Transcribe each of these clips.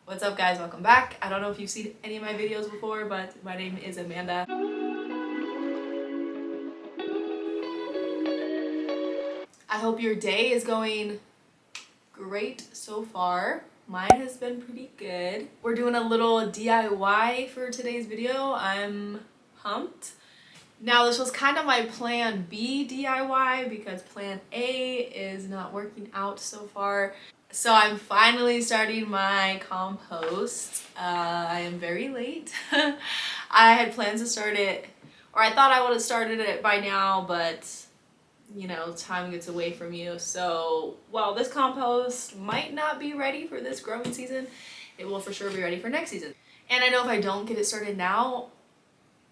What's up guys, welcome back. I don't know if you've seen any of my videos before, but my name is Amanda. I hope your day is going great so far. Mine has been pretty good. We're doing a little DIY for today's video. I'm pumped. Now this was kind of my plan B DIY because plan A is not working out so far. So I'm finally starting my compost. I am very late. I had plans to start it, or I thought I would have started it by now, but you know, time gets away from you. So while this compost might not be ready for this growing season, it will for sure be ready for next season. And I know if I don't get it started now,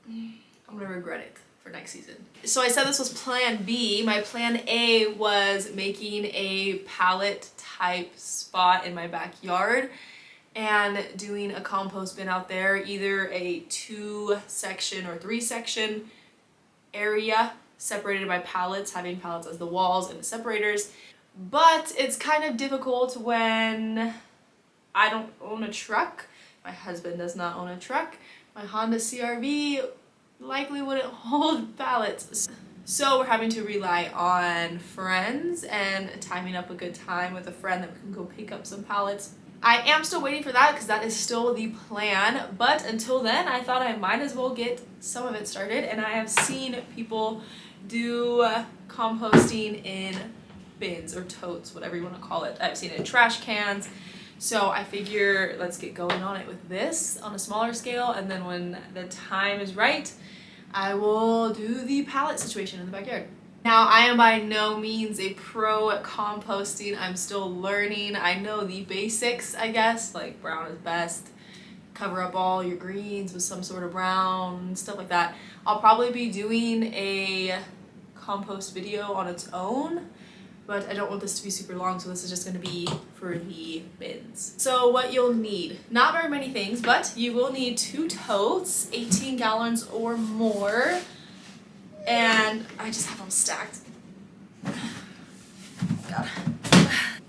I'm gonna regret it for next season. So I said this was plan B. My plan A was making a pallet type spot in my backyard and doing a compost bin out there, either a 2-section or 3-section area separated by pallets, having pallets as the walls and the separators. But it's kind of difficult when I don't own a truck. My husband does not own a truck. My Honda CR-V likely wouldn't hold pallets. So we're having to rely on friends and timing up a good time with a friend that we can go pick up some pallets. I am still waiting for that because that is still the plan, but until then I thought I might as well get some of it started, and I have seen people do composting in bins or totes, whatever you want to call it. I've seen it in trash cans. So I figure let's get going on it with this on a smaller scale, and then when the time is right, I will do the pallet situation in the backyard. Now, I am by no means a pro at composting. I'm still learning. I know the basics, I guess, like brown is best. Cover up all your greens with some sort of brown, stuff like that. I'll probably be doing a compost video on its own, but I don't want this to be super long, so this is just going to be for the bins. So what you'll need, not very many things, but you will need 2 totes, 18 gallons or more, and I just have them stacked. God.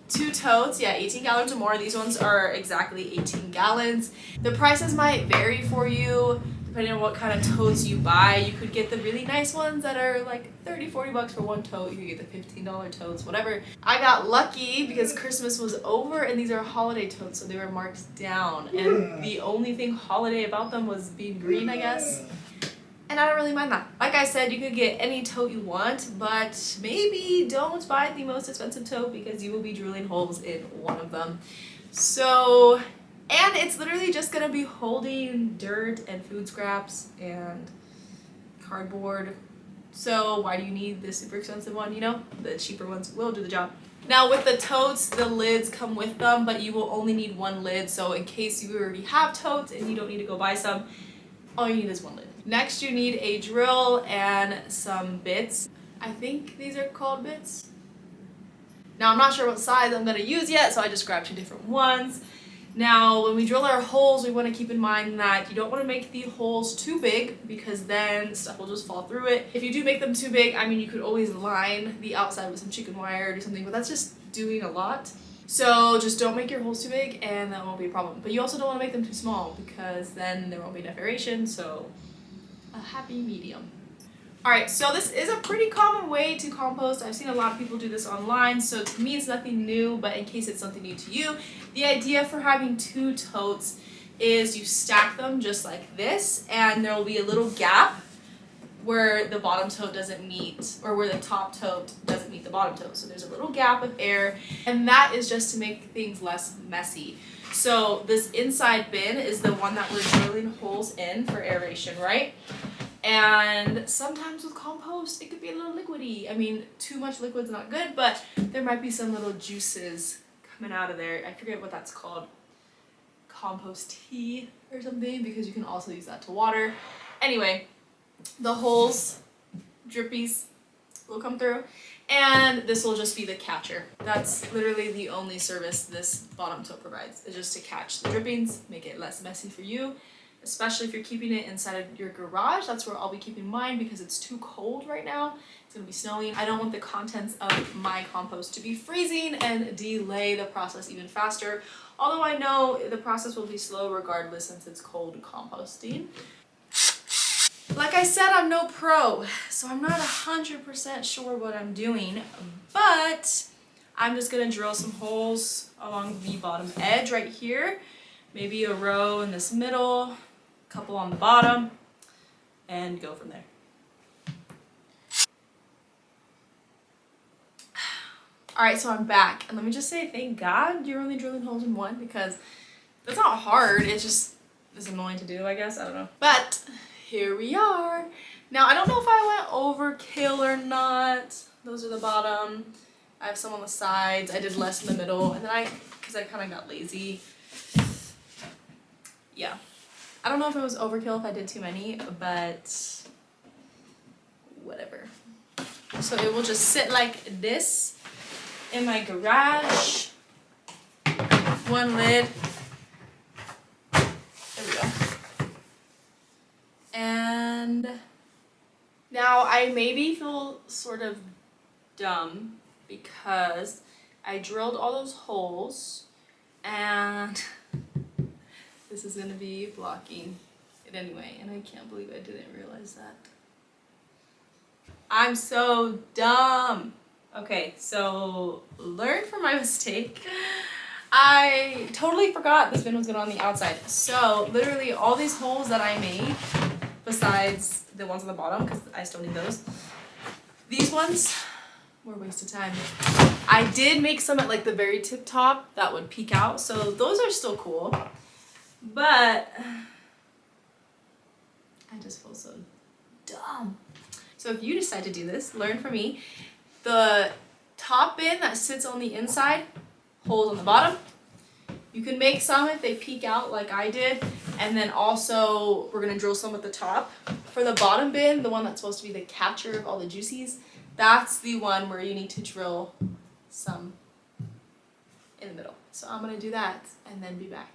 2 totes, yeah, 18 gallons or more. These ones are exactly 18 gallons. The prices might vary for you depending on what kind of totes you buy. You could get the really nice ones that are like 30-40 bucks for one tote. You could get the $15 totes, whatever. I got lucky because Christmas was over and these are holiday totes, so they were marked down. And the only thing holiday about them was being green, I guess. And I don't really mind that. Like I said, you could get any tote you want, but maybe don't buy the most expensive tote because you will be drilling holes in one of them. So, and it's literally just gonna be holding dirt and food scraps and cardboard. So why do you need this super expensive one? You know, the cheaper ones will do the job. Now with the totes, the lids come with them, but you will only need 1 lid. So in case you already have totes and you don't need to go buy some, all you need is 1 lid. Next you need a drill and some bits. I think these are called bits. Now I'm not sure what size I'm going to use yet, so I just grabbed 2 different ones. Now when we drill our holes, we want to keep in mind that you don't want to make the holes too big because then stuff will just fall through it. If you do make them too big, I mean, you could always line the outside with some chicken wire or something, but that's just doing a lot. So just don't make your holes too big and that won't be a problem. But you also don't want to make them too small because then there won't be enough aeration, so a happy medium. Alright, so this is a pretty common way to compost. I've seen a lot of people do this online, so to me it's nothing new, but in case it's something new to you, the idea for having 2 totes is you stack them just like this, and there will be a little gap where the bottom tote doesn't meet, or where the top tote doesn't meet the bottom tote. So there's a little gap of air, and that is just to make things less messy. So this inside bin is the one that we're drilling holes in for aeration, right? And sometimes with compost, it could be a little liquidy. I mean, too much liquid's not good, but there might be some little juices coming out of there. I forget what that's called. Compost tea or something, because you can also use that to water. Anyway, the holes, drippies, will come through, and this will just be the catcher. That's literally the only service this bottom tote provides, is just to catch the drippings, make it less messy for you, especially if you're keeping it inside of your garage. That's where I'll be keeping mine because it's too cold right now. It's gonna be snowing. I don't want the contents of my compost to be freezing and delay the process even faster. Although I know the process will be slow regardless since it's cold composting. Like I said, I'm no pro, so I'm not 100% sure what I'm doing, but I'm just gonna drill some holes along the bottom edge right here. Maybe a row in this middle, a couple on the bottom, and go from there. Alright, so I'm back, and let me just say thank God you're only drilling holes in one, because it's not hard, it's just it's annoying to do, I guess, I don't know. But here we are. Now I don't know if I went overkill or not. Those are the bottom. I have some on the sides. I did less in the middle, and then because I kind of got lazy. Yeah. I don't know if it was overkill if I did too many, but whatever. So it will just sit like this in my garage. One lid. There we go. And now I maybe feel sort of dumb because I drilled all those holes and this is going to be blocking it anyway, and I can't believe I didn't realize that. I'm so dumb. Okay, so learn from my mistake. I totally forgot this bin was going on the outside. So literally all these holes that I made, besides the ones on the bottom, because I still need those, these ones were a waste of time. I did make some at like the very tip top that would peek out, so those are still cool. But I just feel so dumb. So if you decide to do this, learn from me. The top bin that sits on the inside, holes on the bottom. You can make some if they peek out like I did. And then also we're gonna drill some at the top. For the bottom bin, the one that's supposed to be the catcher of all the juices, that's the one where you need to drill some in the middle. So I'm gonna do that and then be back.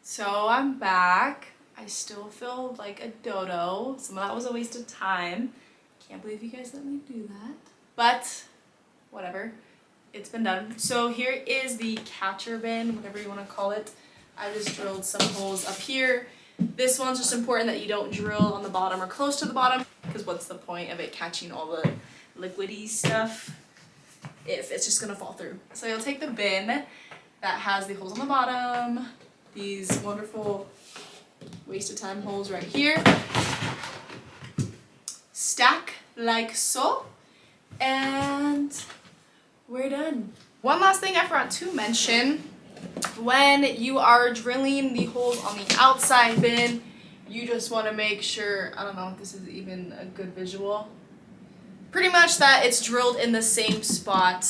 So I'm back. I still feel like a dodo. Some of that was a waste of time. Can't believe you guys let me do that. But whatever, it's been done. So here is the catcher bin, whatever you want to call it. I just drilled some holes up here. This one's just important that you don't drill on the bottom or close to the bottom, because what's the point of it catching all the liquidy stuff if it's just gonna fall through. So you'll take the bin that has the holes on the bottom, these wonderful waste of time holes right here, stack like so, and we're done. One last thing I forgot to mention, when you are drilling the holes on the outside bin, you just want to make sure, I don't know if this is even a good visual, pretty much that it's drilled in the same spot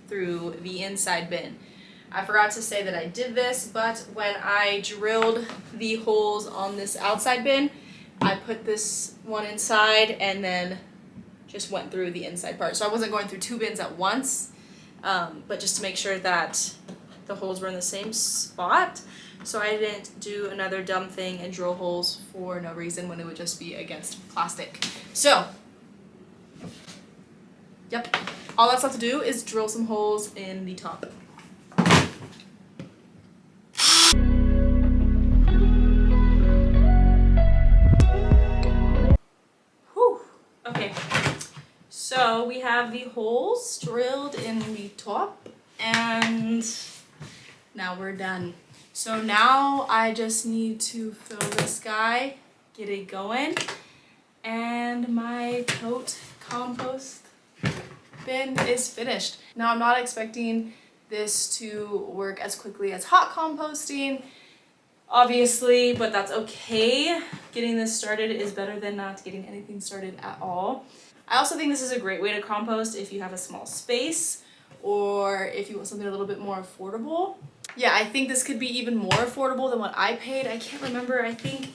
through the inside bin. I forgot to say that I did this, but when I drilled the holes on this outside bin, I put this one inside and then just went through the inside part. So I wasn't going through two bins at once, but just to make sure that the holes were in the same spot. So I didn't do another dumb thing and drill holes for no reason when it would just be against plastic. So, yep, all that's left to do is drill some holes in the top. Okay, so we have the holes drilled in the top, and now we're done. So now I just need to fill this guy, get it going, and my tote compost bin is finished. Now I'm not expecting this to work as quickly as hot composting, obviously, but that's okay. Getting this started is better than not getting anything started at all. I also think this is a great way to compost if you have a small space or if you want something a little bit more affordable. Yeah, I think this could be even more affordable than what I paid. I can't remember. I think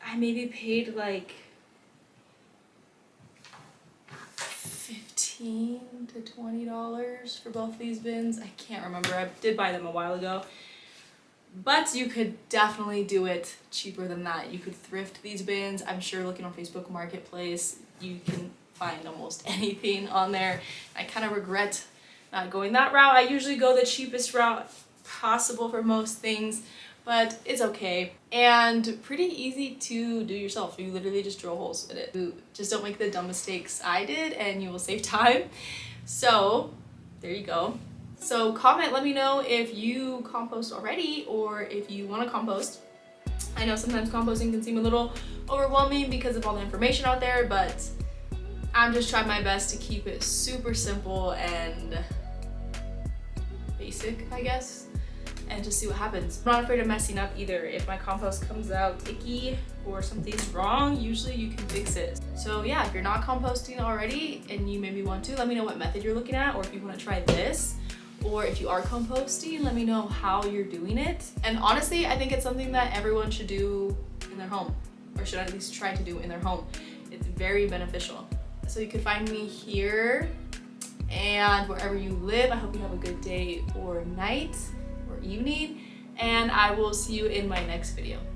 I maybe paid like $15 to $20 for both these bins. I can't remember. I did buy them a while ago. But you could definitely do it cheaper than that. You could thrift these bins. I'm sure looking on Facebook Marketplace, you can find almost anything on there. I kind of regret not going that route. I usually go the cheapest route possible for most things, but it's okay. And pretty easy to do yourself. You literally just drill holes in it. Just don't make the dumb mistakes I did and you will save time. So there you go. So comment, let me know if you compost already or if you want to compost. I know sometimes composting can seem a little overwhelming because of all the information out there, but I'm just trying my best to keep it super simple and basic, I guess, and just see what happens. I'm not afraid of messing up either. If my compost comes out icky or something's wrong, usually you can fix it. So yeah, if you're not composting already and you maybe want to, let me know what method you're looking at, or if you want to try this. Or if you are composting, let me know how you're doing it. And honestly, I think it's something that everyone should do in their home, or should at least try to do in their home. It's very beneficial. So you can find me here and wherever you live. I hope you have a good day or night or evening, and I will see you in my next video.